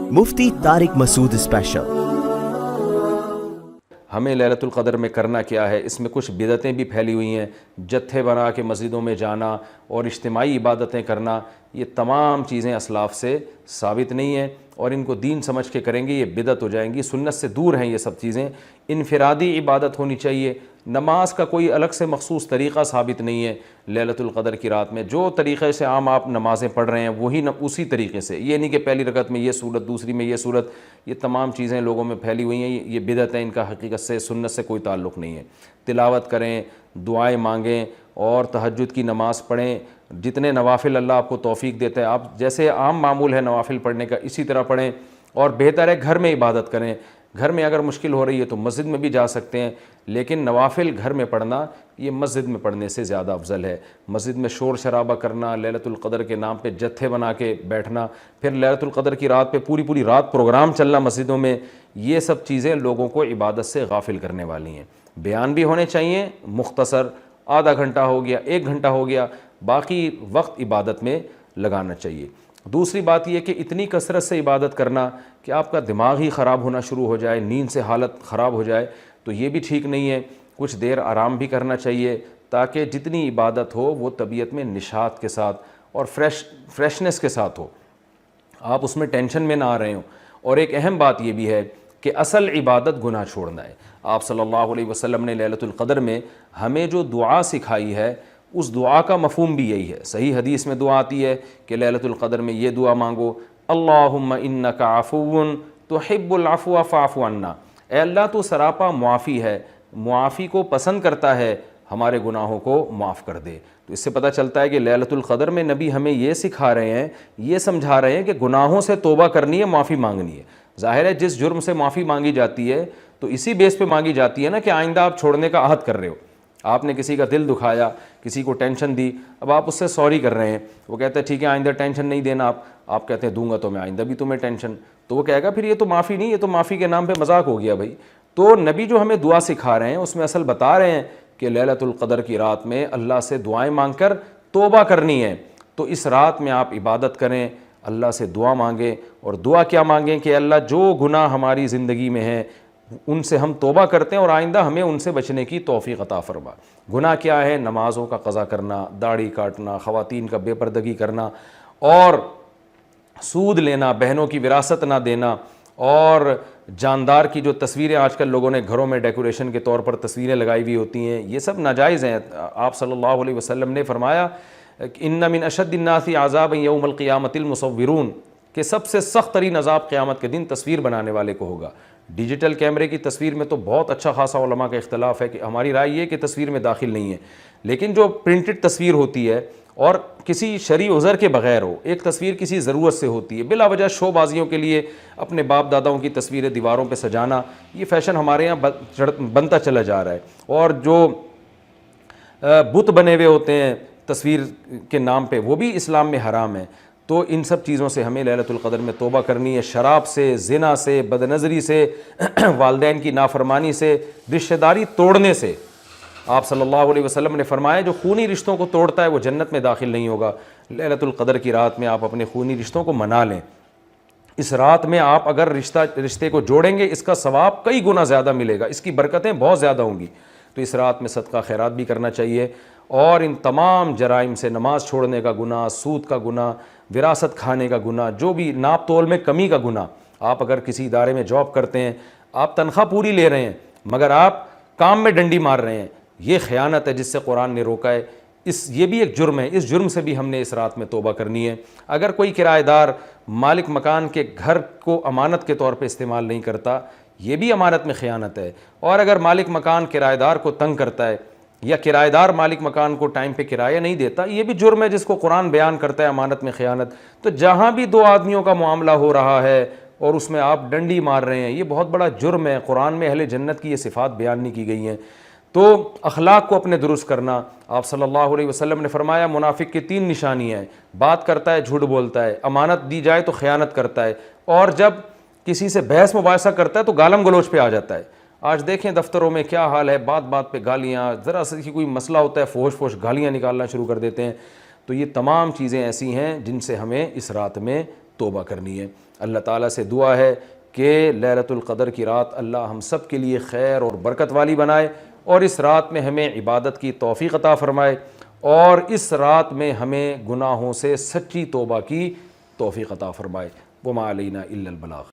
मुफ्ती Tariq Masood special. हमें लैलतुल क़द्र में करना क्या है, इसमें कुछ बिदअतें भी फैली हुई हैं। जत्थे बना के मस्जिदों में जाना और इज्तिमाई इबादतें करना, ये तमाम चीज़ें असलाफ़ से साबित नहीं हैं और इनको दीन समझ के करेंगे ये बिदअत हो जाएंगी। सुन्नत से दूर हैं ये सब चीज़ें। इनफरादी इबादत होनी चाहिए। नमाज का कोई अलग से मखसूस तरीक़ा साबित नहीं है लैलतुल क़द्र की रात में। जो तरीक़े से आम आप नमाज़ें पढ़ रहे हैं वही उसी तरीक़े से, ये नहीं कि पहली रकत में ये सूरत, दूसरी में ये सूरत। ये तमाम चीज़ें लोगों में फैली हुई हैं, ये बिदअत है, इनका हकीकत से सुन्नत से कोई ताल्लुक़ नहीं है। तिलावत करें, दुआएं मांगें और तहज्जुद की नमाज़ पढ़ें। जितने नवाफिल अल्लाह आपको तौफ़ीक देता है, आप जैसे आम मामूल है नवाफिल पढ़ने का, इसी तरह पढ़ें। और बेहतर है घर में इबादत करें। घर में अगर मुश्किल हो रही है तो मस्जिद में भी जा सकते हैं, लेकिन नवाफिल घर में पढ़ना ये मस्जिद में पढ़ने से ज़्यादा अफजल है। मस्जिद में शोर शराबा करना, लैलतुल क़द्र के नाम पे जत्थे बना के बैठना, फिर लैलतुल क़द्र की रात पे पूरी पूरी रात प्रोग्राम चलना मस्जिदों में, ये सब चीज़ें लोगों को इबादत से गाफिल करने वाली हैं। बयान भी होने चाहिए मुख्तसर, आधा घंटा हो गया, 1 घंटा हो गया, बाकी वक्त इबादत में लगाना चाहिए। दूसरी बात यह कि इतनी कसरत से इबादत करना कि आपका दिमाग ही ख़राब होना शुरू हो जाए, नींद से हालत ख़राब हो जाए, तो ये भी ठीक नहीं है। कुछ देर आराम भी करना चाहिए ताकि जितनी इबादत हो वो तबीयत में निशात के साथ और फ्रेशनेस के साथ हो, आप उसमें टेंशन में ना आ रहे हो। और एक अहम बात ये भी है कि असल इबादत गुनाह छोड़ना है। आप सल्लल्लाहु अलैहि वसल्लम ने लैलतुल क़द्र में हमें जो दुआ सिखाई है, उस दुआ का मफ़हूम भी यही है। सही हदीस में दुआ आती है कि लैलतुल क़द्र में ये दुआ मांगो, अल्लाहुम्मा इन्नका अफ़ुव्वुन तुहिब्बुल अफ़्व फ़अफ़ु अन्ना। ए अल्लाह तो सरापा मुआफ़ी है, मुआफ़ी को पसंद करता है, हमारे गुनाहों को माफ़ कर दे। तो इससे पता चलता है कि लैलतुल क़द्र में नबी हमें ये सिखा रहे हैं, ये समझा रहे हैं कि गुनाहों से तौबा करनी है, माफ़ी मांगनी है। ज़ाहिर है जिस जुर्म से माफ़ी मांगी जाती है तो इसी बेस पे मांगी जाती है ना कि आइंदा आप छोड़ने का अहद कर रहे हो। आपने किसी का दिल दुखाया, किसी को टेंशन दी, अब आप उससे सॉरी कर रहे हैं, वो कहता है ठीक है आइंदा टेंशन नहीं देना। आप कहते हैं दूंगा तो मैं आइंदा भी तुम्हें टेंशन, तो वो कहेगा फिर ये तो माफ़ी नहीं, ये तो माफ़ी के नाम पे मजाक हो गया भाई। तो नबी जो हमें दुआ सिखा रहे हैं उसमें असल बता रहे हैं कि लैलतुल क़द्र की रात में अल्लाह से दुआएं मांगकर तौबा करनी है। तो इस रात में आप इबादत करें, अल्लाह से दुआ मांगें। और दुआ क्या मांगें कि अल्लाह जो गुनाह हमारी ज़िंदगी में है उनसे हम तौबा करते हैं और आइंदा हमें उनसे बचने की तौफ़ीक़ अता फ़रमा। गुनाह क्या है? नमाज़ों का क़ज़ा करना, दाढ़ी काटना, ख़वातीन का बेपर्दगी करना और सूद लेना, बहनों की विरासत ना देना, और जानदार की जो तस्वीरें आजकल लोगों ने घरों में डेकोरेशन के तौर पर तस्वीरें लगाई हुई होती हैं, ये सब नाजायज़ हैं। आप सल्लल्लाहु अलैहि वसल्लम ने फरमाया इन्ना मिन अशद्दिन्नासी अज़ाबन यौमल क़ियामतिल मुसव्विरून, कि सबसे सख्त तरीन अज़ाब क़यामत के दिन तस्वीर बनाने वाले को होगा। डिजिटल कैमरे की तस्वीर में तो बहुत अच्छा खासा उलमा का इख्तलाफ है कि हमारी राय ये कि तस्वीर में दाखिल नहीं है, लेकिन जो प्रिंटेड तस्वीर होती है और किसी शरई उज़र के बग़ैर हो, एक तस्वीर किसी ज़रूरत से होती है, बिला वजह शोबाजियों के लिए अपने बाप दादाओं की तस्वीरें दीवारों पे सजाना, ये फ़ैशन हमारे यहाँ बनता चला जा रहा है। और जो बुत बने हुए होते हैं तस्वीर के नाम पे, वो भी इस्लाम में हराम है। तो इन सब चीज़ों से हमें लैलतुल क़द्र में तौबा करनी है। शराब से, ज़िना से, बदनज़री से, वालिदैन की नाफरमानी से, रिश्तेदारी तोड़ने से। आप सल्लल्लाहु अलैहि वसल्लम ने फरमाया जो खूनी रिश्तों को तोड़ता है वो जन्नत में दाखिल नहीं होगा। लैलतुल क़द्र की रात में आप अपने खूनी रिश्तों को मना लें। इस रात में आप अगर रिश्ते को जोड़ेंगे, इसका सवाब कई गुना ज़्यादा मिलेगा, इसकी बरकतें बहुत ज़्यादा होंगी। तो इस रात में सदका खैरात भी करना चाहिए। और इन तमाम जराइम से, नमाज छोड़ने का गुनाह, सूद का गुनाह, विरासत खाने का गुनाह, जो भी नाप तोल में कमी का गुनाह, आप अगर किसी इदारे में जॉब करते हैं, आप तनख्वाह पूरी ले रहे हैं मगर आप काम में डंडी मार रहे हैं, ये ख़यानत है जिससे कुरान ने रोका है। ये भी एक जुर्म है, इस जुर्म से भी हमने इस रात में तौबा करनी है। अगर कोई किराएदार मालिक मकान के घर को अमानत के तौर पे इस्तेमाल नहीं करता, ये भी अमानत में ख़यानत है। और अगर मालिक मकान किराएदार को तंग करता है या किराएदार मालिक मकान को टाइम पे किराया नहीं देता, ये भी जुर्म है जिसको कुरान बयान करता है अमानत में ख़यानत। तो जहाँ भी दो आदमियों का मामला हो रहा है और उसमें आप डंडी मार रहे हैं, ये बहुत बड़ा जुर्म है। कुरान में अहले जन्नत की ये सिफ़ात बयान नहीं की गई हैं। तो अखलाक को अपने दुरुस्त करना। आप सल्लल्लाहु अलैहि वसल्लम ने फरमाया मुनाफिक की 3 निशानियाँ हैं, बात करता है, झूठ बोलता है, अमानत दी जाए तो ख़यानत करता है, और जब किसी से बहस मुबाहिसा करता है तो गालम गलोच पे आ जाता है। आज देखें दफ्तरों में क्या हाल है, बात बात पे गालियाँ, ज़रा सी कोई मसला होता है फोश गालियाँ निकालना शुरू कर देते हैं। तो ये तमाम चीज़ें ऐसी हैं जिनसे हमें इस रात में توبہ کرنی ہے۔ اللہ تعالیٰ سے دعا ہے کہ لیلۃ القدر کی رات اللہ ہم سب کے لیے خیر اور برکت والی بنائے، اور اس رات میں ہمیں عبادت کی توفیق عطا فرمائے، اور اس رات میں ہمیں گناہوں سے سچی توبہ کی توفیق عطا فرمائے۔ وما علینا الا البلاغ۔